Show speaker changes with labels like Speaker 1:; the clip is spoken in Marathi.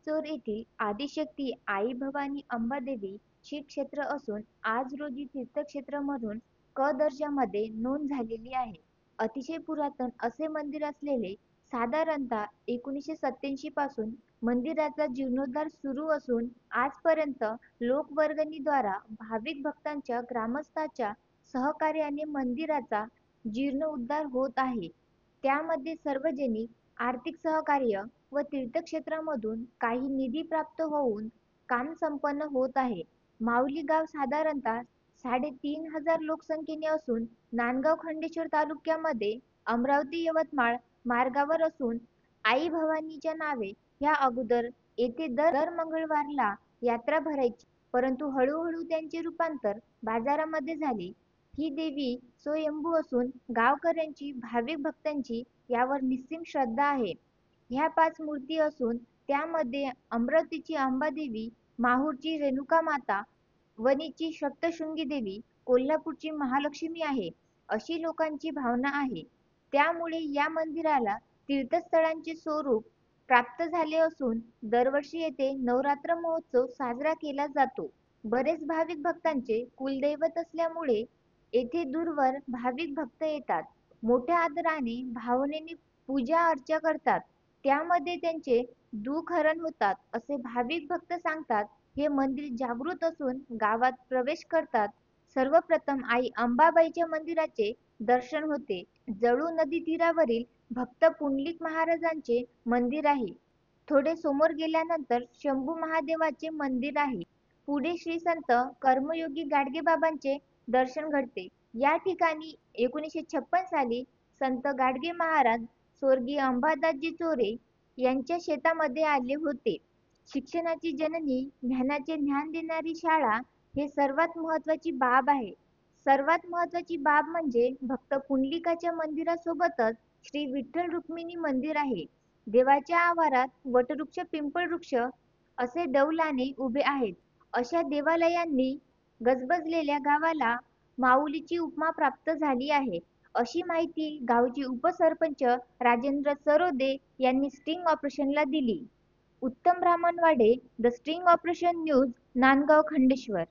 Speaker 1: चोर येथील आदिशक्ती आई भवानी अंबादेवी श्री क्षेत्र असून आज रोजी तीर्थक्षेत्र म्हणून क दर्जामध्ये नोंद झालेली आहे. अतिशय पुरातन असे मंदिर असलेले साधारणतः 1987 पासून मंदिराचा जीर्णोद्धार सुरू असून आजपर्यंत लोकवर्गणीद्वारा भाविक भक्तांच्या ग्रामस्थांच्या सहकार्याने मंदिराचा जीर्णोद्धार होत आहे. त्यामध्ये सार्वजनिक आर्थिक सहकार्य व तीर्थक्षेत्रामधून काही निधी प्राप्त होऊन काम संपन्न होत आहे. माऊली गाव साधारणतः 3,500 लोकसंख्येने असून नांदगाव खंडेश्वर तालुक्यामध्ये अमरावती यवतमाळ मार्गावर असून आई भवानीच्या नावे ह्या अगोदर येथे दर मंगळवारला यात्रा भरायची, परंतु हळूहळू त्यांचे रूपांतर बाजारामध्ये झाले. ही देवी स्वयंभू असून गावकऱ्यांची भाविक भक्तांची यावर निस्सीम श्रद्धा आहे. ह्या 5 मूर्ती असून त्यामध्ये अमरावतीची अंबादेवी, माहूरची रेणुका माता, वणीची सप्तशृंगी देवी, कोल्हापूरची महालक्ष्मी आहे, अशी लोकांची भावना आहे. त्यामुळे या मंदिराला तीर्थस्थळांचे स्वरूप प्राप्त झाले असून दरवर्षी येथे नवरात्र महोत्सव साजरा केला जातो. बरेच भाविक भक्तांचे कुलदैवत असल्यामुळे येथे दूरवर भाविक भक्त येतात. मोठ्या आदराने भावनेने पूजा अर्चा करतात. त्यामध्ये त्यांचे दुःख हरण होतात असे भाविक भक्त सांगतात. हे मंदिर जागृत असून गावात प्रवेश करतात सर्वप्रथम आई अंबाबाईच्या मंदिराचे दर्शन होते. जळू नदी तीरावरील भक्त पुंडलिक महाराजांचे मंदिर आहे. थोडे समोर गेल्यानंतर शंभू महादेवाचे मंदिर आहे. पुढे श्री संत कर्मयोगी गाडगे बाबांचे दर्शन घडते. या ठिकाणी 1956 साली संत गाडगे महाराज स्वर्गीय अंबादासजी चोरे यांच्या शेतामध्ये आले होते. शिक्षणाची जननी, ज्ञानाचे ज्ञान देणारी शाळा हे सर्वात महत्त्वाची बाब आहे. सर्वात महत्त्वाची बाब म्हणजे भक्त पुंडलिकाच्या मंदिरासोबतच श्री विठ्ठल रुक्मिणी मंदिर आहे. देवाच्या आवारात वटवृक्ष, पिंपळवृक्ष असे डौलाने उभे आहेत. अशा देवालयांनी गजबजलेल्या गावाला माऊलीची उपमा प्राप्त झाली आहे, अशी माहिती गावचे उपसरपंच राजेंद्र सरोदे यांनी स्टिंग ऑपरेशनला दिली. उत्तम Brahmanwade, the sting operation news, Nandgaon Khandeshwar.